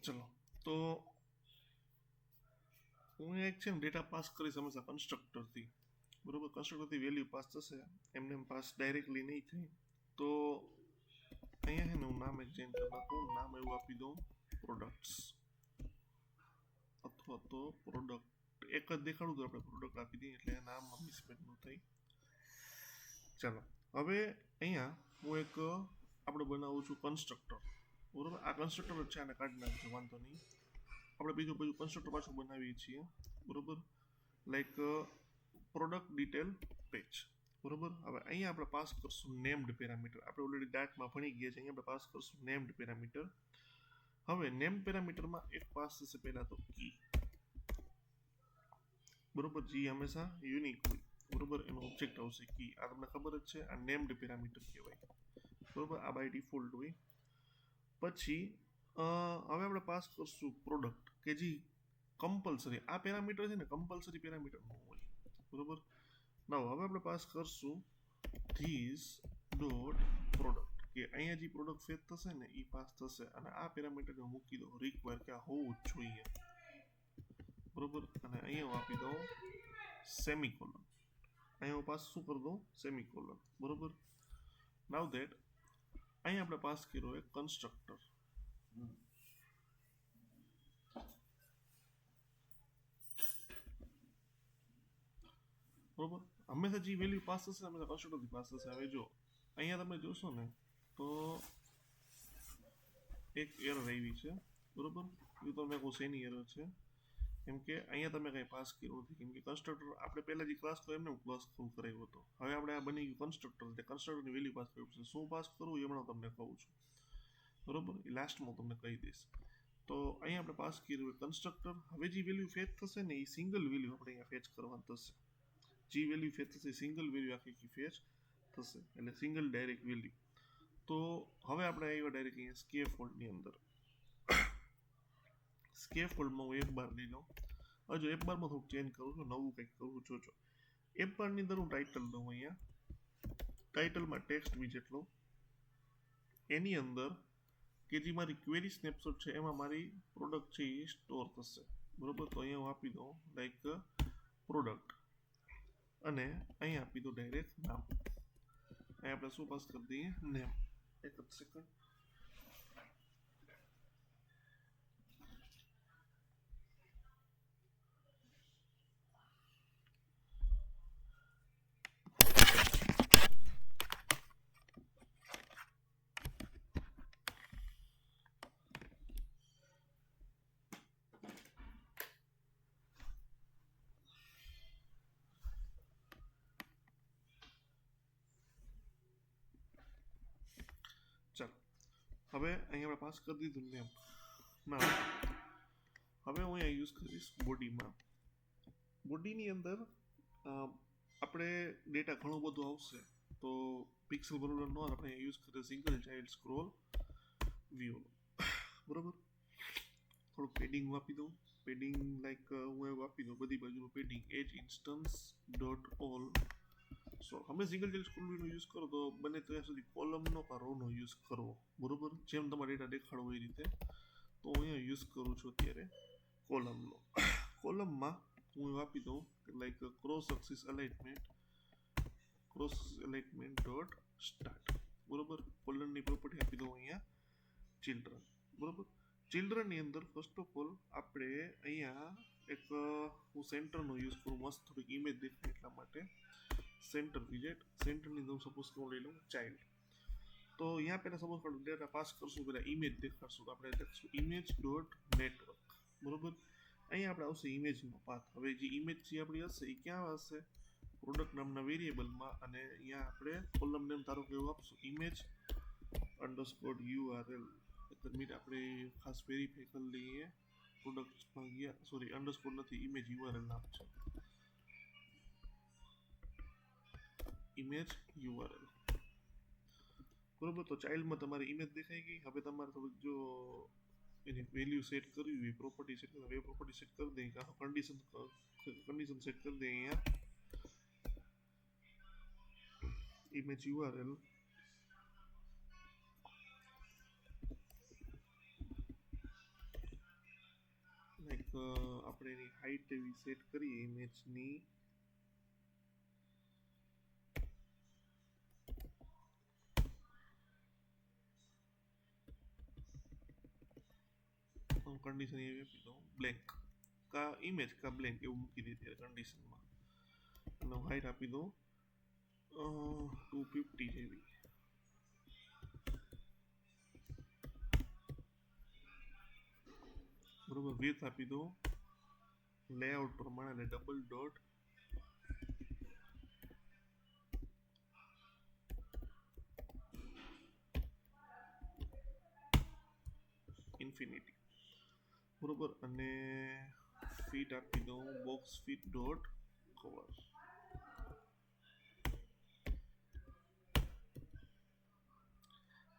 ચલો તો હું એક છે ને ડેટા પાસ કરીશ હંમેશા કન્સ્ટ્રક્ટરથી, બરોબર. કન્સ્ટ્રક્ટરથી વેલ્યુ પાસ થશે, એમને એમ પાસ ડાયરેક્ટલી નહીં થાય. તો અહીંયા છે ને હું નામ એક ચેન્જ કરી નાખું, નામ એવું આપી દઉં પ્રોડક્ટ્સ, અથવા તો પ્રોડક્ટ એક જ દેખાડું તો આપણે પ્રોડક્ટ આપી દઈએ એટલે નામ મિસમેચ ન થાય. ચાલો હવે અહીંયા હું એક આપણે બનાવું છું કન્સ્ટ્રક્ટર, બરોબર. આ કન્સ્ટ્રક્ટર જ છે, આને કાઢી નાખજો, વાંધો નહીં. આપણે બીજું કન્સ્ટ્રક્ટર પાછું બનાવીએ છીએ, બરોબર. લાઈક પ્રોડક્ટ ડિટેલ પેજ, બરોબર. હવે અહીંયા આપણે પાસ કરશું નેમ્ડ પેરામીટર. આપણે ઓલરેડી ડાટમાં ભણી ગયા છે, અહીંયા આપણે પાસ કરશું નેમ્ડ પેરામીટર. હવે નેમ પેરામીટરમાં એક પાસ થશે પહેલા તો કી, બરોબર. જી હંમેશા યુનિક હોય, બરોબર. એનો ઓબ્જેક્ટ આવશે કી. આ તમને ખબર જ છે, આ નેમ્ડ પેરામીટર કહેવાય, બરોબર. આ બાય ડિફોલ્ટ હોય. પછી હવે આપણે પાસ કરશું પ્રોડક્ટ, કે જે કમ્પલસરી આ પેરામીટર છે ને કમ્પલસરી પેરામીટર ન હોય, બરોબર. ના હવે આપણે પાસ કરશું ધીસ ડોટ પ્રોડક્ટ, કે અહીંયા જે પ્રોડક્ટ ફેચ થશે ને એ પાસ થશે, અને આ પેરામીટરને મૂકી દો રિક્વાયર, કે આ હોવું જ જોઈએ, બરોબર. અને અહીંયા હું આપી દઉં સેમિકોલન. અહીંયા હું પાસ શું કરી દઉં, સેમિકોલન, બરોબર. નાવ ધેટ અહીંયા આપણે પાસ કર્યો એક કન્સ્ટ્રક્ટર, બરોબર. હંમેશા જે વેલ્યુ પાસ થશે હંમેશા કન્સ્ટ્રક્ટરથી પાસ થશે. હવે જો અહીંયા તમે જોશો ને તો એક એરર આવી છે, બરોબર. એ તમને કહું શેની એરર છે, કેમ કે અહીંયા તમે કંઈ પાસ કર્યું નથી, કેમ કે કન્સ્ટ્રક્ટર આપણે પહેલા જે ક્લાસ કર્યો એમને ક્લાસ કરાવ્યો હતો. હવે આપણે આ બની ગયું કન્સ્ટ્રક્ટર, એટલે કન્સ્ટ્રક્ટરની વેલ્યુ પાસ કરવી પડશે. શું પાસ કરવું એ હમણાં તમને કહું છું, બરોબર. એ લાસ્ટમાં તમને કહી દઈશ. તો અહીંયા આપણે પાસ કર્યું કન્સ્ટ્રક્ટર. હવે જે વેલ્યુ ફેચ થશે ને એ સિંગલ વેલ્યુ આપણે અહીંયા ફેચ કરવાની થશે. જે વેલ્યુ ફેચ થશે સિંગલ વેલ્યુ આખી ફેચ થશે, એટલે સિંગલ ડાયરેક્ટ વેલ્યુ. તો હવે આપણે આવ્યા ડાયરેક્ટ અહીંયા સ્કેફોલ્ડની અંદર. સ્કેફોલ્ડમાં હું એક બાર લઈ લઉં. હજુ એક બારમાં થોડુંક ચેન્જ કરું છું, નવું કંઈક કરું છું. જો એક બારની અંદર હું ટાઇટલ દઉં, અહીંયા ટાઇટલમાં ટેક્સ્ટ વિજેટ લઉં. એની અંદર કે જે મારી ક્વેરી સ્નેપશોટ છે એમાં મારી પ્રોડક્ટ છે એ સ્ટોર થશે, બરોબર. તો અહીંયા હું આપી દઉં લાઈક પ્રોડક્ટ, અને અહીંયા આપી દઉં ડાયરેક્ટ નામ. અહીંયા આપણે શું પાસ કરી દઈએ, નેમ. એક જ સેકન્ડ. ચાલો હવે અહીંયા આપણે પાસ કરી દીધું નેમ. ના હવે હું અહીંયા યુઝ કરીશ બોડીમાં. બોડીની અંદર આપણે ડેટા ઘણો બધો આવશે, તો પિક્સલ બરોબર ન આપણે યુઝ કરીએ સિંગલ ચાઇલ્ડ સ્ક્રોલ વ્યૂ, બરોબર. થોડુંક પેડિંગ આપી દઉં. પેડિંગ લાઈક હું એવું આપી દઉં બધી બાજુનું પેડિંગ, એજ ઇન્સ્ટન્સ ડોટ ઓલ. સો અમે સિંગલ ચાઇલ્ડ સ્ક્રોલ વ્યૂનો યુઝ કરો તો બને ત્યાં સુધી કોલમનો કે રોનો યુઝ કરવો, બરોબર. જેમ તમારે ડેટા દેખાડવો એ રીતે. તો હું અહીંયા યુઝ કરું છું અત્યારે કોલમનો. કોલમમાં હું આપી દઉં like cross axis alignment dot start, બરોબર. કોલનની પ્રોપર્ટી આપી દઉં અહીંયા ચિલ્ડ્રન, બરોબર. ચિલ્ડ્રનની અંદર ફર્સ્ટ ઓફ ઓલ આપણે અહીંયા એક હું સેન્ટરનો યુઝ કરું, મસ્ત થોડીક ઇમેજ દેખાય એટલા માટે સેન્ટર વિજેટ. સેન્ટરની અંદર સપોઝ હું લઈ લઉં ચાઇલ્ડ. તો અહીંયા પહેલાં સપોઝ ડેટા પાસ કરશું, પહેલાં ઇમેજ દેખાડશું, તો આપણે લખશું ઇમેજ ડોટ નેટવર્ક, બરોબર. અહીંયા આપણે આવશે ઇમેજનો પાથ. હવે જે ઇમેજ જે આપણી હશે એ ક્યાં હશે, પ્રોડક્ટ નામના વેરિયેબલમાં, અને અહીંયા આપણે કોલમ નેમ ધારો કે એવું આપશું ઇમેજ અંડરસ્કોર URL. એક મિનિટ આપણે ખાસ વેરીફાઈ કરી લઈએ. પ્રોડક્ટમાં ગયા, સોરી અંડરસ્કોર નથી, ઇમેજ URL નામ છે, ઇમેજ URL, બરોબર. તો ચાઇલ્ડમાં તમારી ઇમેજ દેખાઈ ગઈ. હવે તમારે થોડુંક જો એની વેલ્યુ સેટ કરવી હોય, પ્રોપર્ટી સેટ કરવી, એ પ્રોપર્ટી સેટ કરી દઈએ, કાં કન્ડિશન સેટ કરી દઈએ. અહીંયા ઇમેજ URL આપણે એની હાઈટ એવી સેટ કરીએ ઇમેજની કન્ડિશન એવી આપી દઉં બ્લેન્ક કા ઇમેજ કા બ્લેન્ક એવું મૂકી દઈએ ત્યારે કન્ડિશનમાં અને હાઈટ આપી દઉં 250 જેવી બરોબર વિડ્થ આપી દઉં લેઆઉટ પ્રમાણે ડબલ ડોટ ઇન્ફિનિટી બરોબર અને ફીટ આપી દઉં બોક્સ ફીટ ડોટ કવર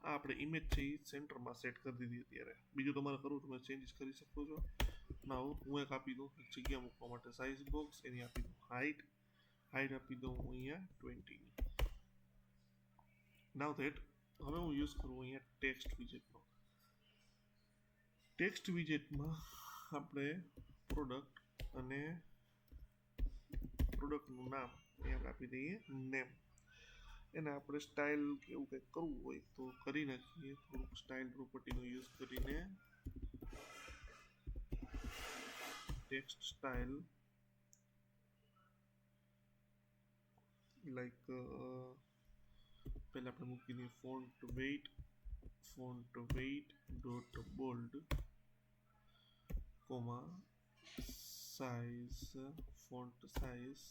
આ આપણે ઇમેજ છે એ સેન્ટરમાં સેટ કરી દીધી અત્યારે બીજું તમારે કરવું તમે ચેન્જીસ કરી શકો છો નાવ હું એક આપી દઉં જગ્યા મૂકવા માટે સાઇઝ બોક્સ એની આપી દઉં હાઈટ આપી દઉં અહીંયા 20 નાવ ધેટ હવે હું યુઝ કરું અહીંયા ટેક્સ્ટ વિજેટનો ટેક્સ્ટ વિજેટમાં આપણે પ્રોડક્ટ અને પ્રોડક્ટનું નામ અહીંયા આપી દઈએ નેમ એને આપણે સ્ટાઇલ કે એવું કંઈક કરવું હોય તો કરી નાખીએ થોડુંક સ્ટાઇલ પ્રોપર્ટીનો યુઝ કરીને ટેક્સ્ટ સ્ટાઇલ લાઈક પહેલા આપણે મૂકી દઈએ font weight dot bold comma size font size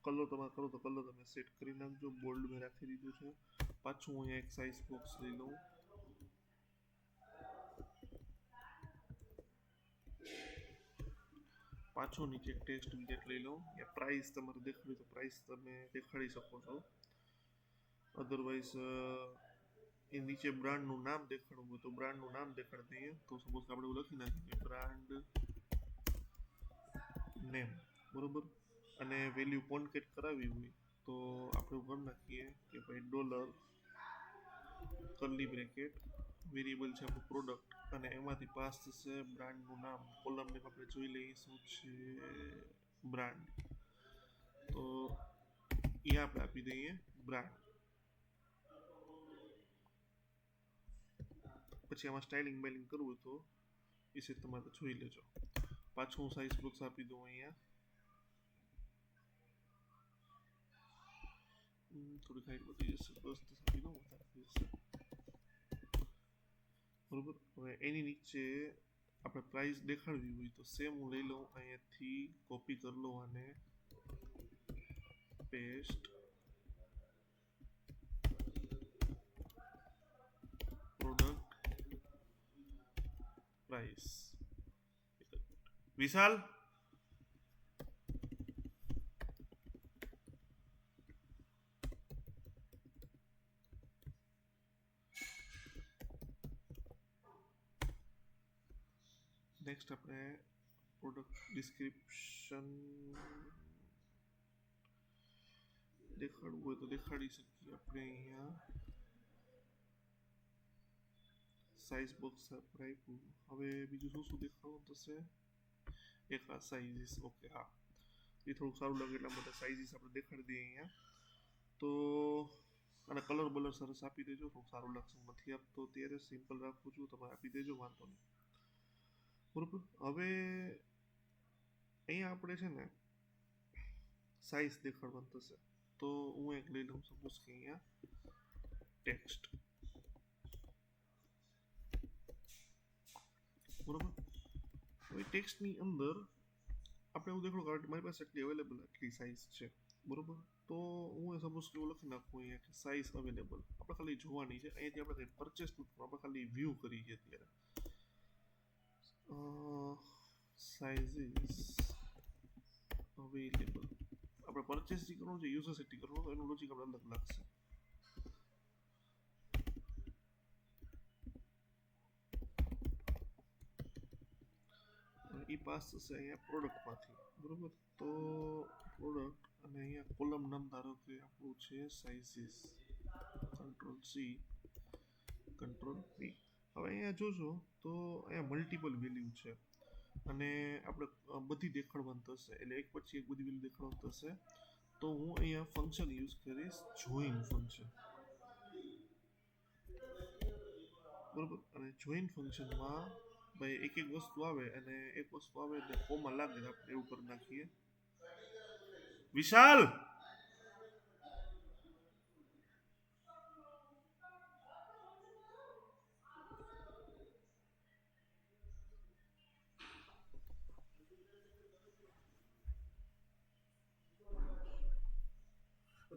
colour તમારે કરો તો કલર તમે સેટ કરી નાખજો બોલ્ડ મેં રાખી દીધું છે પાછું હું અહીંયા એક સાઇઝ બોક્સ લઈ લઉં પાછો નીચે ટેક્સ્ટ વિજેટ લઈ લઉં યા પ્રાઇસ તમારે દેખાડવી તો પ્રાઇસ તમે દેખાડી શકો છો અધરવાઇઝ એ નીચે બ્રાન્ડનું નામ દેખાડવું હોય તો બ્રાન્ડનું નામ દેખાડી દઈએ તો સપોઝ આપણે એવું લખી નાખીએ બ્રાન્ડ નેમ બરોબર અને વેલ્યુ કોન્કેટ કરાવી હોય તો આપણે કરી નાખીએ કે ભાઈ ડોલર કર્લી બ્રેકેટ વેરિયેબલ છે આપણું પ્રોડક્ટ અને એમાંથી પાસ થશે બ્રાન્ડનું નામ કોલમને આપણે જોઈ લઈએ શું છે બ્રાન્ડ તો એ આપણે આપી દઈએ બ્રાન્ડ પછી આમાં સ્ટાઇલિંગ બેલિંગ કરવું હોય તો એ છે તમારે જોઈ લેજો પાછું હું સાઇઝ બોક્સ આપી દઉં અહીંયા થોડી હાઈટ વધી જશે 10 આપી દઉં વધારે થઈ જશે બરોબર હવે એની નીચે આપણે પ્રાઇસ દેખાડવી હોય તો સેમ હું લઈ લઉં અહીંયાથી કોપી કરી લઉં અને પેસ્ટ પ્રોડક્ટ પ્રાઇસ વિશાલ નેક્સ્ટ આપણે પ્રોડક્ટ ડિસ્ક્રિપ્શન દેખાડવું હોય તો દેખાડી શકીએ આપણે અહીંયા સાઇઝ બોક્સ રાખ્યું હવે બીજું શું દેખાડવું થશે એક આ સાઇઝીસ ઓકે હા એ થોડુંક સારું લાગે એટલા માટે સાઇઝીસ આપણે દેખાડી દઈએ અહીંયા તો અને કલર બલર સરસ આપી દેજો થોડુંક સારું લાગશે નથી આપતો ત્યારે સિમ્પલ રાખું છું તમે આપી દેજો વાંધો નહીં બરોબર હવે અહીંયા આપણે છે ને સાઇઝ દેખાડવાનું થશે તો હું એક લઈ લઉં સપોઝ કે અહીંયા ટેક્સ્ટ બરોબર હવે ટેક્સ્ટની અંદર આપણે એવું દેખાડું કારણ કે મારી પાસે એટલી અવેલેબલ એટલી સાઇઝ છે બરોબર તો હું સપોઝ કે એવું લખી નાખું અહીંયા કે સાઇઝ અવેલેબલ આપણે ખાલી જોવાની છે અહીંયાથી આપણે કંઈ પરચેસ નથી આપણે ખાલી વ્યૂ કરી છે અત્યારે sizes available આપણે પરચેસ જે કરવાનું છે યુઝર સેટિંગ કરવાનું તો એનું લોજિક આપણે અલગ લાગશે એ પાસ થશે અહીંયા પ્રોડક્ટમાંથી બરોબર તો પ્રોડક્ટ અને અહીંયા કોલમ નામ ધારો કે આપણું છે સાઇઝીસ, કંટ્રોલ સી, કંટ્રોલ પી. હવે અહીંયા જોજો તો અહીંયા મલ્ટિપલ વેલ્યુ છે અને આપણે બધી દેખાડવાનું થશે, એટલે એક પછી એક બધી વેલ્યુ દેખાડવાનું થશે. તો હું અહીંયા ફંક્શન યુઝ કરીશ, જોઈન ફંક્શન, બરોબર. અને જોઈન ફંક્શનમાં ભાઈ એક એક વસ્તુ આવે અને એક વસ્તુ આવે એટલે કોમા લાગે, આપણે એવું કરી નાખીએ. વિશાલ,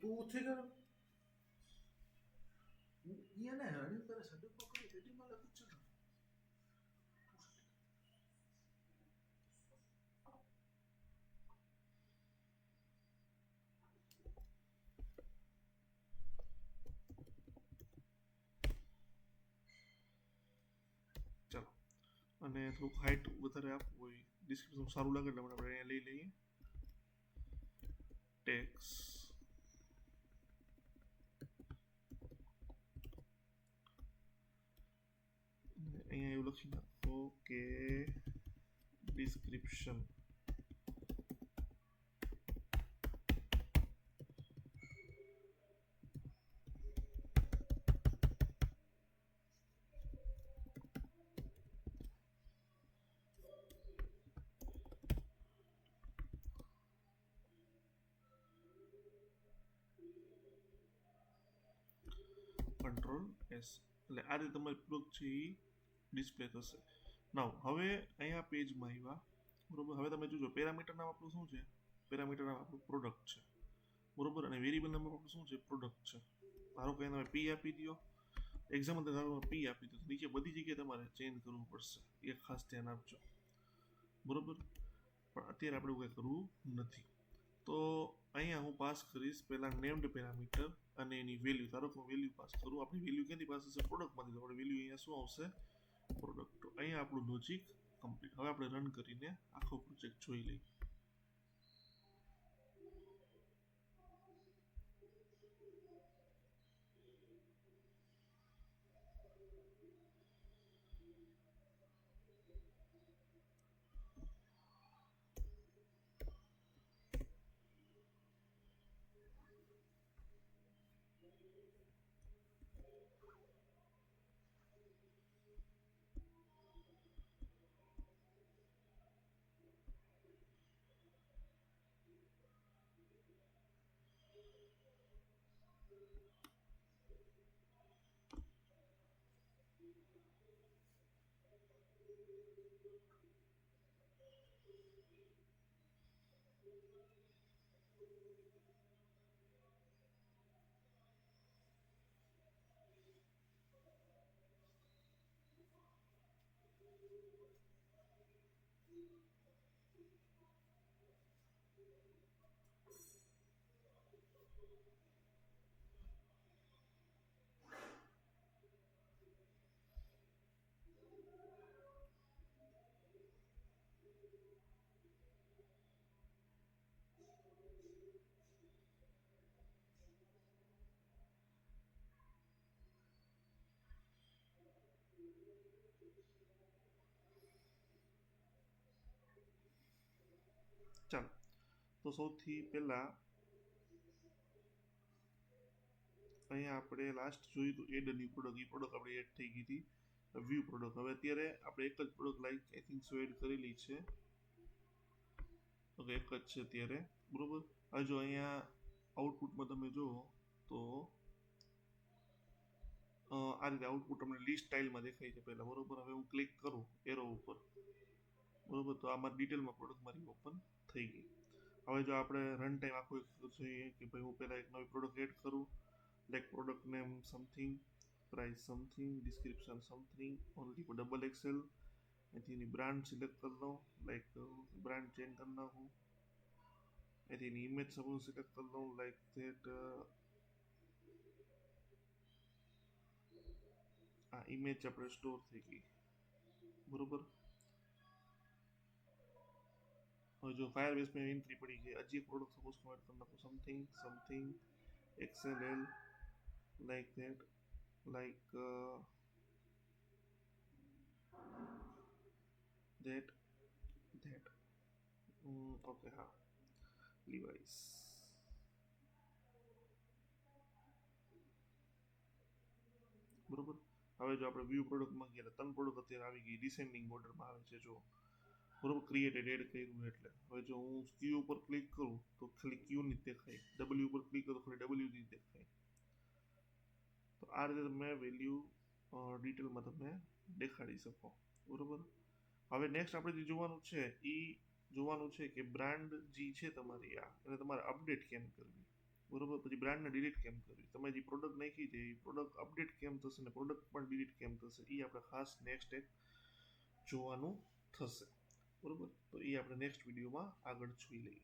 તું ઉઠી ગયો એને રનિંગ કરે સડક પકડી પેટીમાં લખું છું ને. ચાલો. અને થોડુંક હાઇટ વધારે આપવું હોય, ડિસ્ક્રિપ્શન સારું લાગે એટલે આપણે અહીંયા લઈ લઈએ ટેક્સ. અહીંયા એવું લખી નાખો કે ડિસ્ક્રિપ્શન. કંટ્રોલ એસ, એટલે આ રીતે તમારી પ્રોડક્ટ છે એ ડિસ્પ્લે થશે. નાવ હવે અહીંયા પેજમાં આવ્યા, બરોબર. હવે તમે જોજો પેરામીટર નામ આપણું શું છે, પેરામીટર નામ આપણું પ્રોડક્ટ છે, બરોબર. અને વેરિયેબલ નામ આપણું શું છે, પ્રોડક્ટ છે. ધારો કે તમે પી આપી દો, એક્ઝામ્પલ ધારો પી આપી દો, નીચે બધી જગ્યાએ તમારે ચેન્જ કરવું પડશે, એ ખાસ ધ્યાન આપજો, બરોબર. પણ અત્યારે આપણે એવું કંઈ કરવું નથી. તો અહીંયા હું પાસ કરીશ પહેલાં નેમ્ડ પેરામીટર અને એની વેલ્યુ. ધારો કે હું વેલ્યુ પાસ કરું, આપણી વેલ્યુ ક્યાંથી પાસ થશે, પ્રોડક્ટમાંથી. તો આપણી વેલ્યુ અહીંયા શું આવશે, પ્રોડક્ટ. તો અહીંયા આપણું લોજિક કમ્પ્લીટ. હવે આપણે રન કરીને આખો પ્રોજેક્ટ જોઈ લઈએ. ચાલો, તો સૌથી પહેલાં અહીંયા આપણે લાસ્ટ જોયું હતું એડ ન્યૂ પ્રોડક્ટ. એ પ્રોડક્ટ આપણે એડ થઈ ગઈ હતી, વ્યૂ પ્રોડક્ટ. હવે અત્યારે આપણે એક જ product like I think so add કરેલી છે. ઓકે, એક જ છે અત્યારે, બરોબર. હવે જો અહીંયા આઉટપુટમાં તમે જુઓ તો આ રીતે આઉટપુટ તમને લિસ્ટ સ્ટાઇલમાં દેખાય છે પહેલાં, બરોબર. હવે હું ક્લિક કરું એરો ઉપર, બરોબર, તો આમાં ડિટેલમાં પ્રોડક્ટ મારી ઓપન થઈ ગઈ. હવે જો આપણે રન ટાઈમ આખો જોઈએ કે ભાઈ હું પહેલાં એક નવી પ્રોડક્ટ એડ કરું, like product name something, price something, description something, only for double Excel. અહીંથી એની બ્રાન્ડ સિલેક્ટ કરી લઉં, લાઈક બ્રાન્ડ ચેન્જ કરી નાખું. અહીંથી એની ઇમેજ સપોઝ સિલેક્ટ કરી લઉં, લાઈક ધેટ. આ ઇમેજ આપણે સ્ટોર થઈ ગઈ, બરોબર. હવે જો ફાયરબેઝમાં એન્ટ્રી પડી ગઈ, હજી એક પ્રોડક્ટ સપોઝ કમેન્ટ કરી નાખું, something something XLL, like that, like that. Okay, હા, Levi's. બરોબર. હવે જો આપણે વ્યૂ પ્રોડક્ટમાં ગયા, 3 પ્રોડક્ટ અત્યારે આવી ગઈ, ડિસેન્ડિંગ ઓર્ડરમાં આવે છે. જો બરોબર, ક્રિએટેડ એડ કર્યું એટલે હવે જો હું ક્યુ ઉપર ક્લિક કરું તો ખાલી ક્યુ ની જ દેખાય, ડબલ્યુ ઉપર ક્લિક કરું તો ખાલી ડબલ્યુ ની જ દેખાય. તો આ રીતે તમે વેલ્યુ ડિટેલમાં તમે દેખાડી શકો. બરોબર. હવે નેક્સ્ટ આપણે જે જોવાનું છે એ જોવાનું છે કે બ્રાન્ડ જે છે તમારી એને તમારે અપડેટ કેમ કરવી. બરોબર. પછી બ્રાન્ડને ડિલીટ કેમ કરવી, તમે જે પ્રોડક્ટ નાખી છે એ પ્રોડક્ટ અપડેટ કેમ થશે ને પ્રોડક્ટ પણ ડિલીટ કેમ થશે, એ આપણે ખાસ નેક્સ્ટ એક જોવાનું થશે. બરોબર. તો એ આપણે નેક્સ્ટ વિડીયોમાં આગળ જોઈ લઈએ.